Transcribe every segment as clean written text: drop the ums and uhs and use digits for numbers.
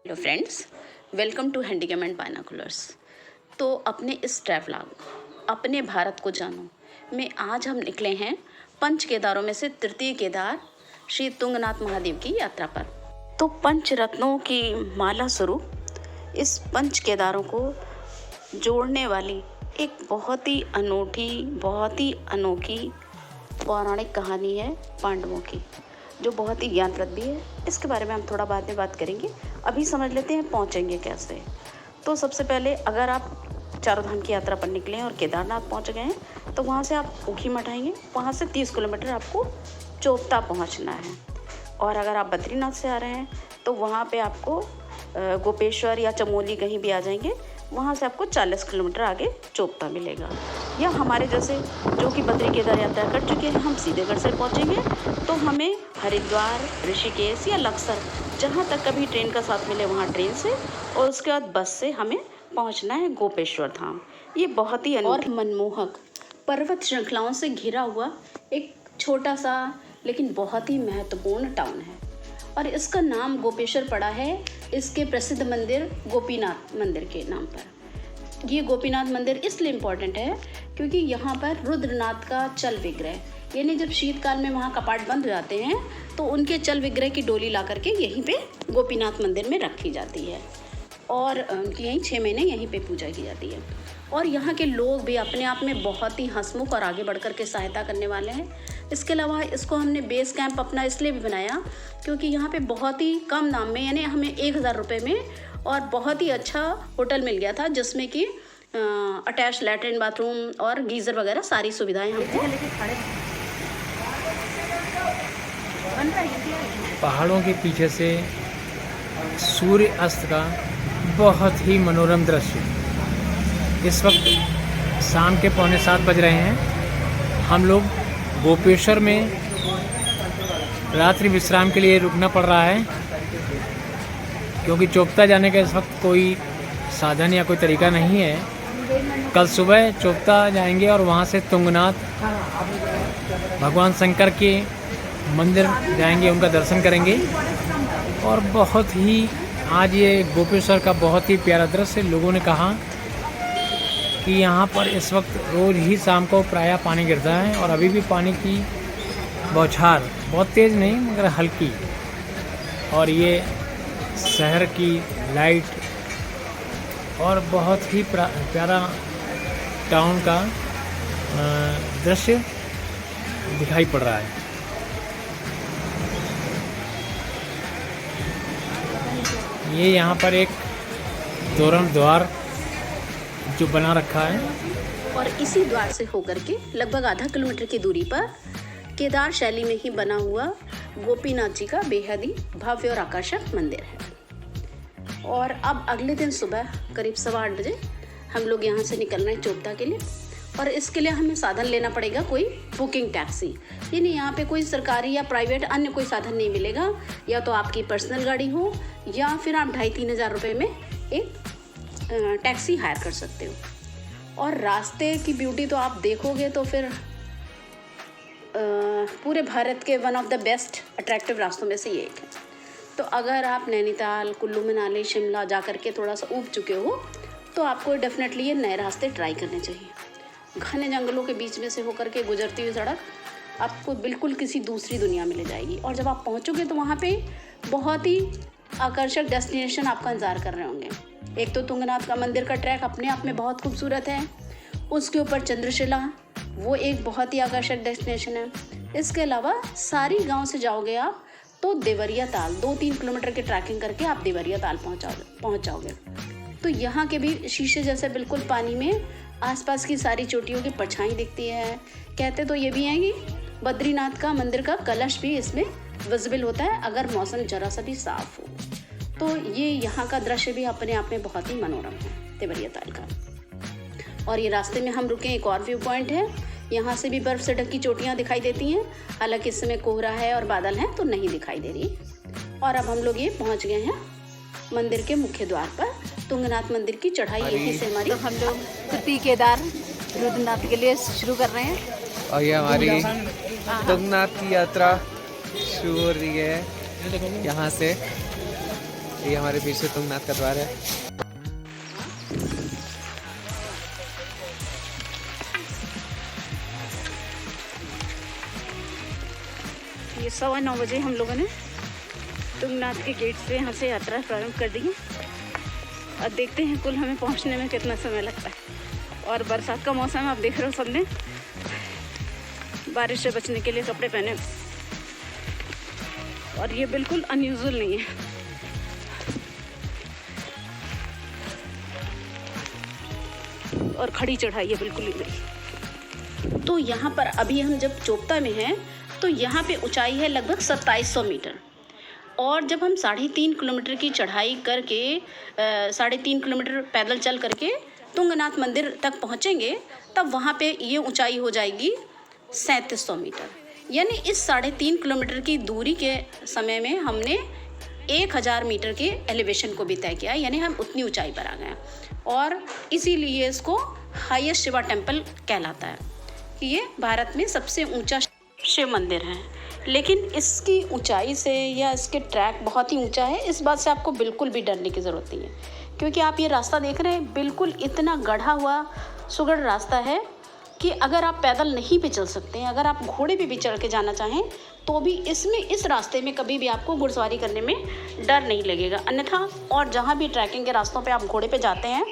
Hello friends, welcome to handycam and binoculars. तो अपने इस ट्रैवलॉग अपने भारत को जानो में आज हम निकले हैं पंच केदारों में से तृतीय केदार श्री तुंगनाथ महादेव की यात्रा पर। तो पंच रत्नों की माला स्वरूप इस पंच केदारों को जोड़ने वाली एक बहुत ही अनूठी, बहुत ही अनोखी पौराणिक कहानी है पांडवों की, जो बहुत ही ज्ञानप्रद भी है। इसके बारे में हम थोड़ा बाद में बात करेंगे। अभी समझ लेते हैं पहुंचेंगे कैसे। तो सबसे पहले अगर आप चारों धाम की यात्रा पर निकले हैं और केदारनाथ पहुंच गए हैं तो वहां से आप ऊखीमठ आएंगे। वहां से 30 किलोमीटर आपको चोपता पहुंचना है। और अगर आप बद्रीनाथ से आ रहे हैं तो वहां पे आपको गोपेश्वर या चमोली कहीं भी आ जाएंगे, वहाँ से आपको 40 किलोमीटर आगे चोपता मिलेगा। या हमारे जैसे जो कि बद्री केदार यात्रा कर चुके हैं, हम सीधे घर से पहुँचेंगे तो हमें हरिद्वार, ऋषिकेश या लक्सर, जहाँ तक कभी ट्रेन का साथ मिले वहाँ ट्रेन से, और उसके बाद बस से हमें पहुँचना है गोपेश्वर धाम। ये बहुत ही और मनमोहक पर्वत श्रृंखलाओं से घिरा हुआ एक छोटा सा लेकिन बहुत ही महत्वपूर्ण टाउन है। और इसका नाम गोपेश्वर पड़ा है इसके प्रसिद्ध मंदिर गोपीनाथ मंदिर के नाम पर। ये गोपीनाथ मंदिर इसलिए इम्पोर्टेंट है क्योंकि यहाँ पर रुद्रनाथ का चल विग्रह, यानी जब शीतकाल में वहाँ कपाट बंद हो जाते हैं तो उनके चल विग्रह की डोली ला करके यहीं पे गोपीनाथ मंदिर में रखी जाती है और उनकी यहीं 6 महीने यहीं पे पूजा की जाती है। और यहाँ के लोग भी अपने आप में बहुत ही हंसमुख और आगे बढ़ कर के सहायता करने वाले हैं। इसके अलावा इसको हमने बेस कैंप अपना इसलिए भी बनाया क्योंकि यहाँ पे बहुत ही कम दाम में, यानी हमें 1000 रुपये में और बहुत ही अच्छा होटल मिल गया था, जिसमें कि अटैच लैट्रिन, बाथरूम और गीज़र वगैरह सारी सुविधाएं हमको। पहाड़ों के पीछे से सूर्य अस्त का बहुत ही मनोरम दृश्य। इस वक्त शाम के 6:45 बज रहे हैं। हम लोग गोपेश्वर में रात्रि विश्राम के लिए रुकना पड़ रहा है क्योंकि चोपता जाने का इस वक्त कोई साधन या कोई तरीका नहीं है। कल सुबह चोपता जाएंगे और वहाँ से तुंगनाथ भगवान शंकर के मंदिर जाएंगे, उनका दर्शन करेंगे। और बहुत ही आज ये गोपेश्वर का बहुत ही प्यारा दृश्य। लोगों ने कहा कि यहाँ पर इस वक्त रोज़ ही शाम को प्रायः पानी गिरता है और अभी भी पानी की बौछार बहुत तेज़ नहीं मगर हल्की। और ये शहर की लाइट और बहुत ही प्यारा टाउन का दृश्य दिखाई पड़ रहा है। ये यहाँ पर एक तोरण द्वार जो बना रखा है और इसी द्वार से होकर के लगभग आधा किलोमीटर की दूरी पर केदार शैली में ही बना हुआ गोपीनाथ जी का बेहद ही भव्य और आकर्षक मंदिर है। और अब अगले दिन सुबह करीब 8:15 बजे हम लोग यहाँ से निकलना है चोपता के लिए। और इसके लिए हमें साधन लेना पड़ेगा, कोई बुकिंग टैक्सी, यानी यहाँ पे कोई सरकारी या प्राइवेट अन्य कोई साधन नहीं मिलेगा। या तो आपकी पर्सनल गाड़ी हो या फिर आप 2,500-3 हज़ार रुपये में एक टैक्सी हायर कर सकते हो। और रास्ते की ब्यूटी तो आप देखोगे तो फिर पूरे भारत के one of the best attractive रास्तों में से ये एक है। तो अगर आप नैनीताल, कुल्लू मनाली, शिमला जा कर के थोड़ा सा ऊब चुके हो तो आपको डेफिनेटली ये नए रास्ते ट्राई करने चाहिए। घने जंगलों के बीच में से होकर के गुजरती हुई सड़क आपको बिल्कुल किसी दूसरी दुनिया में ले जाएगी। और जब आप पहुंचोगे तो वहाँ पे बहुत ही आकर्षक डेस्टिनेशन आपका इंतजार कर रहे होंगे। एक तो तुंगनाथ का मंदिर का ट्रैक अपने आप में बहुत खूबसूरत है, उसके ऊपर चंद्रशिला, वो एक बहुत ही आकर्षक डेस्टिनेशन है। इसके अलावा सारी गांव से जाओगे आप तो देवरिया ताल, 2-3 किलोमीटर की ट्रैकिंग करके आप देवरिया ताल पहुँच जाओगे। तो यहाँ के भी शीशे जैसे बिल्कुल पानी में आसपास की सारी चोटियों की परछाई दिखती है। कहते तो ये भी हैं कि बद्रीनाथ का मंदिर का कलश भी इसमें विजिबल होता है अगर मौसम जरा सा भी साफ हो। तो ये यहाँ का दृश्य भी अपने आप में बहुत ही मनोरम है देवरिया ताल का। और ये रास्ते में हम रुके, एक और व्यू पॉइंट है, यहाँ से भी बर्फ़ से ढकी चोटियाँ दिखाई देती हैं। हालांकि इस समय कोहरा है और बादल हैं तो नहीं दिखाई दे रही। और अब हम लोग ये पहुँच गए हैं मंदिर के मुख्य द्वार पर। तुंगनाथ मंदिर की चढ़ाई यहीं से हमारी, तो हम लोग तृतीय केदार रुद्रनाथ के लिए शुरू कर रहे हैं। और ये हमारी तुंगनाथ की यात्रा शुरू हो रही है यहाँ से। ये हमारे पीछे तुंगनाथ का द्वार है। ये 9:15 बजे हम लोगों ने तुंगनाथ के गेट से यहाँ से यात्रा प्रारंभ कर दी है। और देखते हैं कुल हमें पहुँचने में कितना समय लगता है। और बरसात का मौसम है, आप देख रहे हो सबने बारिश से बचने के लिए कपड़े पहने और ये बिल्कुल अनयूजुअल नहीं है। और खड़ी चढ़ाई है बिल्कुल ही नहीं। तो यहाँ पर अभी हम जब चोपता में हैं तो यहाँ पे ऊंचाई है लगभग 2700 मीटर। और जब हम 3.5 किलोमीटर की चढ़ाई करके 3.5 किलोमीटर पैदल चल करके तुंगनाथ मंदिर तक पहुँचेंगे तब वहाँ पे ये ऊंचाई हो जाएगी 3700 मीटर। यानी इस 3.5 किलोमीटर की दूरी के समय में हमने 1000 मीटर के एलिवेशन को भी तय किया, यानी हम उतनी ऊंचाई पर आ गए। और इसीलिए इसको हाईएस्ट शिवा टेम्पल कहलाता है कि ये भारत में सबसे ऊंचा शिव मंदिर है। लेकिन इसकी ऊंचाई से या इसके ट्रैक बहुत ही ऊंचा है, इस बात से आपको बिल्कुल भी डरने की ज़रूरत नहीं है। क्योंकि आप ये रास्ता देख रहे हैं, बिल्कुल इतना गढ़ा हुआ सुगढ़ रास्ता है कि अगर आप पैदल नहीं भी चल सकते हैं, अगर आप घोड़े पे भी चढ़ के जाना चाहें तो भी इस रास्ते में कभी भी आपको घुड़सवारी करने में डर नहीं लगेगा। अन्यथा और जहाँ भी ट्रैकिंग के रास्तों पे आप घोड़े पे जाते हैं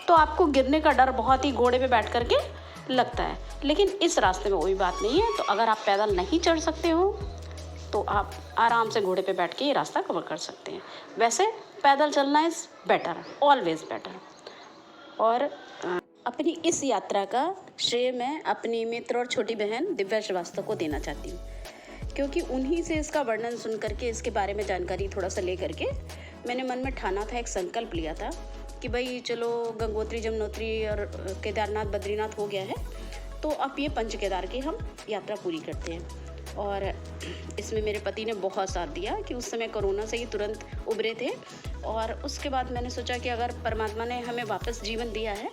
तो आपको गिरने का डर बहुत ही घोड़े पे बैठ करके लगता है। लेकिन इस रास्ते में कोई बात नहीं है। तो अगर आप पैदल नहीं चढ़ सकते हो तो आप आराम से घोड़े पे बैठ के ये रास्ता कवर कर सकते हैं। वैसे पैदल चलना इज़ बेटर, ऑलवेज़ बेटर। और अपनी इस यात्रा का श्रेय मैं अपनी मित्र और छोटी बहन दिव्या श्रीवास्तव को देना चाहती हूँ, क्योंकि उन्हीं से इसका वर्णन सुन करके, इसके बारे में जानकारी थोड़ा सा ले करके मैंने मन में ठाना था, एक संकल्प लिया था कि भाई चलो गंगोत्री, जमुनोत्री और केदारनाथ, बद्रीनाथ हो गया है तो अब ये पंच केदार की हम यात्रा पूरी करते हैं। और इसमें मेरे पति ने बहुत साथ दिया कि उस समय कोरोना से ही तुरंत उभरे थे। और उसके बाद मैंने सोचा कि अगर परमात्मा ने हमें वापस जीवन दिया है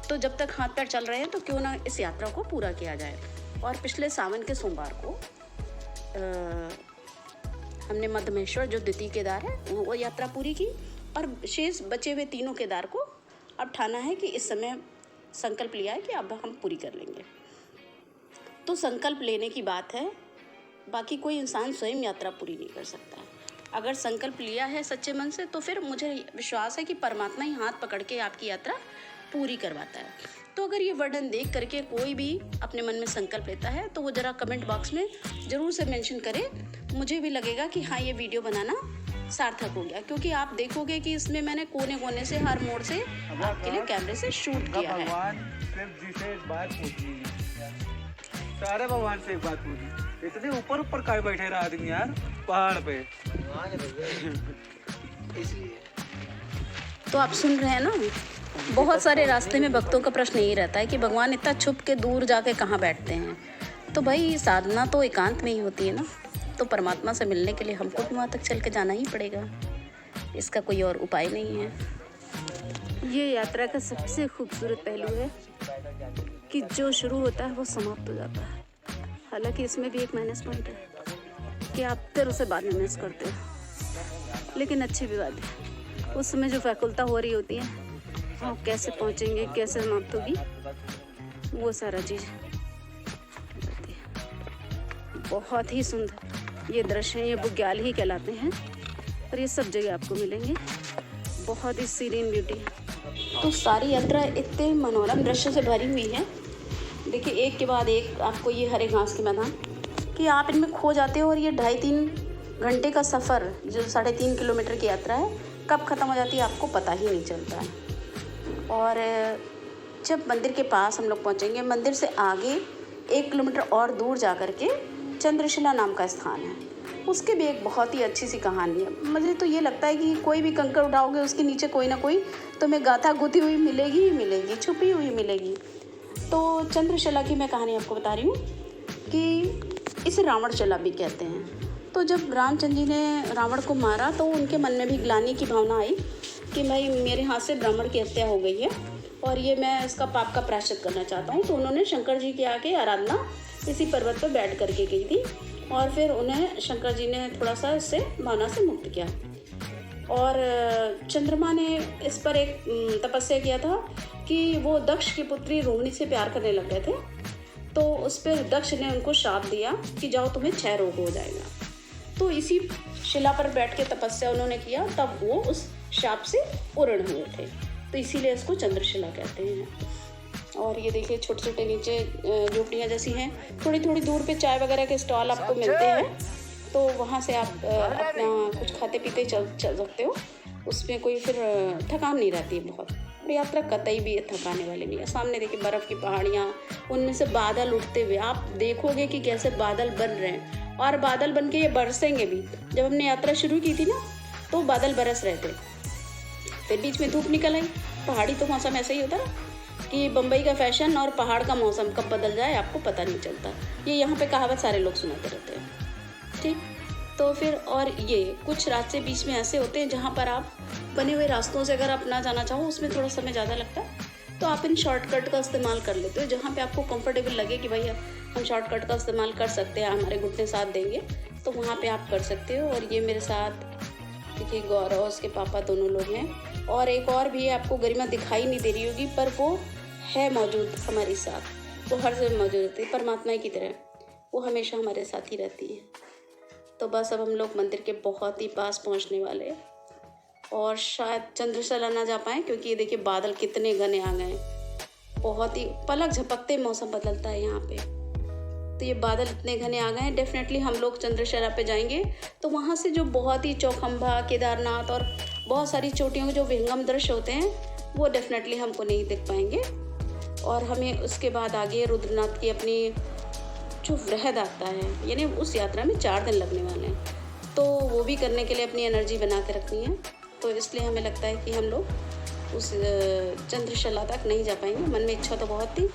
तो जब तक हाथ पैर चल रहे हैं तो क्यों ना इस यात्रा को पूरा किया जाए। और पिछले सावन के सोमवार को हमने मध्यमेश्वर, जो द्वितीय केदार है, वो यात्रा पूरी की। और शेष बचे हुए तीनों केदार को अब ठाना है कि इस समय संकल्प लिया है कि अब हम पूरी कर लेंगे। तो संकल्प लेने की बात है, बाकी कोई इंसान स्वयं यात्रा पूरी नहीं कर सकता। अगर संकल्प लिया है सच्चे मन से तो फिर मुझे विश्वास है कि परमात्मा ही हाथ पकड़ के आपकी यात्रा पूरी करवाता है। तो अगर ये वर्णन देख करके कोई भी अपने मन में संकल्प लेता है तो वो ज़रा कमेंट बॉक्स में ज़रूर से मेंशन करे। मुझे भी लगेगा कि हाँ, ये वीडियो बनाना सार्थक हो गया, क्योंकि आप देखोगे कि इसमें मैंने कोने कोने से, हर मोड़ से आपके लिए कैमरे से शूट किया है। शिव जी से एक बात पूछनी है, सारे भगवान से एक बात पूछनी, इतने ऊपर ऊपर काहे बैठे रहा आदमी यार पहाड़ पे। इसलिए तो आप सुन रहे हैं ना, बहुत सारे रास्ते में भक्तों का प्रश्न यही रहता है कि भगवान इतना छुप के दूर जाके कहाँ बैठते हैं। तो भाई साधना तो एकांत में ही होती है ना, तो परमात्मा से मिलने के लिए हमको भी वहाँ तक चल के जाना ही पड़ेगा, इसका कोई और उपाय नहीं है। ये यात्रा का सबसे खूबसूरत पहलू है कि जो शुरू होता है वो समाप्त हो जाता है। हालांकि इसमें भी एक माइनस पॉइंट है कि आप फिर उसे बाद में मिस करते हो, लेकिन अच्छी भी बात है, उस समय जो व्याकुलता हो रही होती है, हाँ कैसे पहुँचेंगे, कैसे समाप्त होगी, वो सारा चीज़ होती है। बहुत ही सुंदर ये दृश्य हैं, ये बुग्याल ही कहलाते हैं और ये सब जगह आपको मिलेंगे। बहुत ही सीरीन ब्यूटी। तो सारी यात्रा इतने मनोरम दृश्य से भरी हुई है। देखिए, एक के बाद एक आपको ये हरे घास के मैदान कि आप इनमें खो जाते हो और ये 2.5-3 घंटे का सफ़र, जो 3.5 किलोमीटर की यात्रा है, कब ख़त्म हो जाती है आपको पता ही नहीं चलता है। और जब मंदिर के पास हम लोग पहुँचेंगे, मंदिर से आगे 1 किलोमीटर और दूर जा कर के चंद्रशिला नाम का स्थान है, उसके भी एक बहुत ही अच्छी सी कहानी है। मुझे तो ये लगता है कि कोई भी कंकड़ उठाओगे उसके नीचे कोई ना कोई तुम्हें गाथा गुथी हुई मिलेगी ही मिलेगी, छुपी हुई मिलेगी। तो चंद्रशिला की मैं कहानी आपको बता रही हूँ कि इसे रावणशिला भी कहते हैं। तो जब रामचंद्र जी ने रावण को मारा तो उनके मन में भी ग्लानि की भावना आई कि भाई मेरे हाथ से ब्राह्मण की हत्या हो गई है और ये मैं इसका पाप का प्रायश्चित करना चाहता हूँ। तो उन्होंने शंकर जी की आके आराधना इसी पर्वत पर बैठ करके की थी और फिर उन्हें शंकर जी ने थोड़ा सा इससे भावना से मुक्त किया। और चंद्रमा ने इस पर एक तपस्या किया था कि वो दक्ष की पुत्री रोहिणी से प्यार करने लग गए थे। तो उस पर दक्ष ने उनको शाप दिया कि जाओ तुम्हें क्षय रोग हो जाएगा। तो इसी शिला पर बैठ के तपस्या उन्होंने किया, तब वो उस शाप से पूर्ण हुए थे। तो इसीलिए इसको चंद्रशिला कहते हैं। और ये देखिए छोटे छोटे नीचे झोपड़ियाँ जैसी हैं। थोड़ी थोड़ी दूर पे चाय वगैरह के स्टॉल आपको मिलते हैं, तो वहाँ से आप अपना कुछ खाते पीते चल सकते हो। उसमें कोई फिर थकान नहीं रहती है बहुत। और यात्रा कतई भी थकाने वाली नहीं है। सामने देखिए बर्फ़ की पहाड़ियाँ, उनमें से बादल उठते हुए आप देखोगे कि कैसे बादल बन रहे हैं, और बादल बन के ये बरसेंगे भी। जब हमने यात्रा शुरू की थी ना, तो बादल बरस रहे थे, फिर बीच में धूप निकल आई। पहाड़ी तो मौसम ऐसे ही होता है कि बम्बई का फैशन और पहाड़ का मौसम कब बदल जाए आपको पता नहीं चलता। ये यहाँ पे कहावत सारे लोग सुनाते रहते हैं। ठीक, तो फिर और ये कुछ रास्ते बीच में ऐसे होते हैं जहाँ पर आप बने हुए रास्तों से अगर अपना जाना चाहो, उसमें थोड़ा समय ज़्यादा लगता है, तो आप इन शॉर्टकट का इस्तेमाल कर लेते हो। जहाँ पे आपको कंफर्टेबल लगे कि भाई हम शॉर्टकट का इस्तेमाल कर सकते हैं, हमारे घुटने साथ देंगे, तो वहाँ पे आप कर सकते हो। और ये मेरे साथ देखिए गौरव, उसके पापा दोनों लोग हैं, और एक और भी है, आपको गरिमा दिखाई नहीं दे रही होगी, पर वो है मौजूद हमारे साथ। वो हर जगह मौजूद रहती है, परमात्मा की तरह वो हमेशा हमारे साथ ही रहती है। तो बस अब हम लोग मंदिर के बहुत ही पास पहुंचने वाले हैं, और शायद चंद्रशिला ना जा पाएँ क्योंकि ये देखिए बादल कितने घने आ गए हैं। बहुत ही पलक झपकते मौसम बदलता है यहाँ पे। तो ये बादल इतने घने आ गए हैं, डेफिनेटली हम लोग चंद्रशिला पे जाएंगे तो वहाँ से जो बहुत ही चौखंबा, केदारनाथ और बहुत सारी चोटियों के जो विहंगम दृश्य होते हैं वो डेफिनेटली हमको नहीं दिख पाएंगे। और हमें उसके बाद आगे रुद्रनाथ की अपनी जो वृहद आता है, यानी उस यात्रा में 4 दिन लगने वाले हैं, तो वो भी करने के लिए अपनी एनर्जी बना के रखनी है। तो इसलिए हमें लगता है कि हम लोग उस चंद्रशिला तक नहीं जा पाएंगे। मन में इच्छा तो बहुत थी,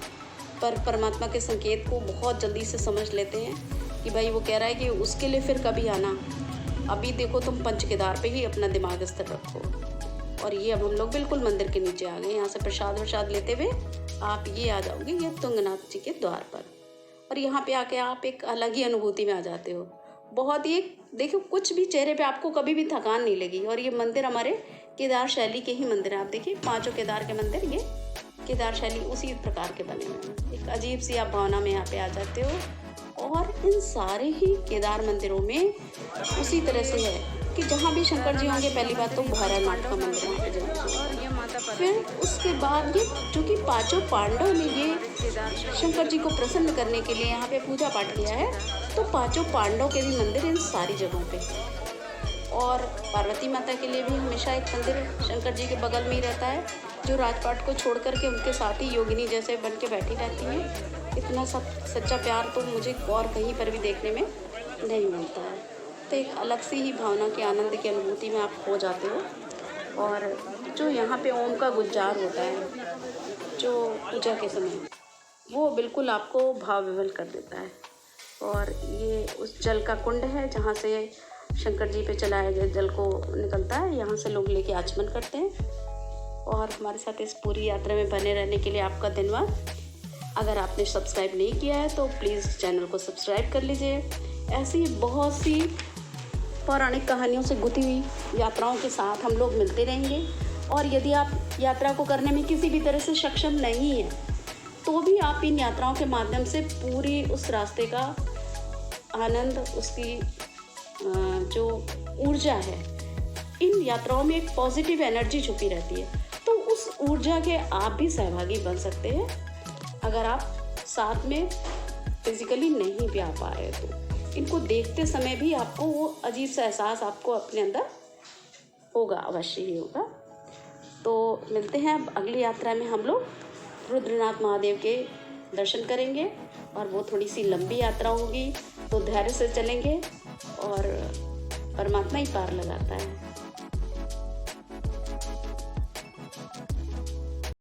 पर परमात्मा के संकेत को बहुत जल्दी से समझ लेते हैं कि भाई वो कह रहा है कि उसके लिए फिर कभी आना। अभी देखो तुम पंच केदार पे ही अपना दिमाग स्थिर रखो। और ये अब हम लोग बिल्कुल मंदिर के नीचे आ गए। यहाँ से प्रसाद लेते हुए आप ये आ जाओगे ये तुंगनाथ जी के द्वार पर, और यहाँ पे आके आप एक अलग ही अनुभूति में आ जाते हो। बहुत ही देखो कुछ भी चेहरे पे आपको कभी भी थकान नहीं लगी। और ये मंदिर हमारे केदार शैली के ही मंदिर हैं। आप देखिए 5 केदार के मंदिर, ये केदार शैली उसी प्रकार के बने हुए हैं। एक अजीब सी आप भावना में यहाँ पे आ जाते हो। और इन सारे ही केदार मंदिरों में उसी तरह से है कि जहाँ भी शंकर जी होंगे, पहली बात तो भैरवनाथ का मंदिर वहाँ पे जाएंगे। फिर उसके बाद ये जो कि 5 पांडव ने ये शंकर जी को प्रसन्न करने के लिए यहाँ पे पूजा पाठ किया है, तो 5 पांडव के भी मंदिर इन सारी जगहों पे। और पार्वती माता के लिए भी हमेशा एक मंदिर शंकर जी के बगल में ही रहता है, जो राजपाट को छोड़ करके उनके साथ ही योगिनी जैसे बन के बैठी रहती हैं। इतना सच्चा प्यार तो मुझे और कहीं पर भी देखने में नहीं मिलता है। तो एक अलग सी ही भावना के आनंद की अनुभूति में आप हो जाते हो। और जो यहाँ पे ओम का गुज्जार होता है जो पूजा के समय, वो बिल्कुल आपको भाव विवल कर देता है। और ये उस जल का कुंड है जहाँ से शंकर जी पे चलाया गया जल को निकलता है, यहाँ से लोग लेके आचमन करते हैं। और हमारे साथ इस पूरी यात्रा में बने रहने के लिए आपका धन्यवाद। अगर आपने सब्सक्राइब नहीं किया है तो प्लीज़ चैनल को सब्सक्राइब कर लीजिए। ऐसी बहुत सी पौराणिक कहानियों से गुथी हुई यात्राओं के साथ हम लोग मिलते रहेंगे। और यदि आप यात्रा को करने में किसी भी तरह से सक्षम नहीं हैं, तो भी आप इन यात्राओं के माध्यम से पूरी उस रास्ते का आनंद, उसकी जो ऊर्जा है, इन यात्राओं में एक पॉजिटिव एनर्जी छुपी रहती है, तो उस ऊर्जा के आप भी सहभागी बन सकते हैं अगर आप साथ में फिजिकली नहीं भी आ पा रहे तो। इनको देखते समय भी आपको वो अजीब सा एहसास आपको अपने अंदर होगा, अवश्य ही होगा। तो मिलते हैं अब अगली यात्रा में। हम लोग रुद्रनाथ महादेव के दर्शन करेंगे, और वो थोड़ी सी लंबी यात्रा होगी, तो धैर्य से चलेंगे और परमात्मा ही पार लगाता है।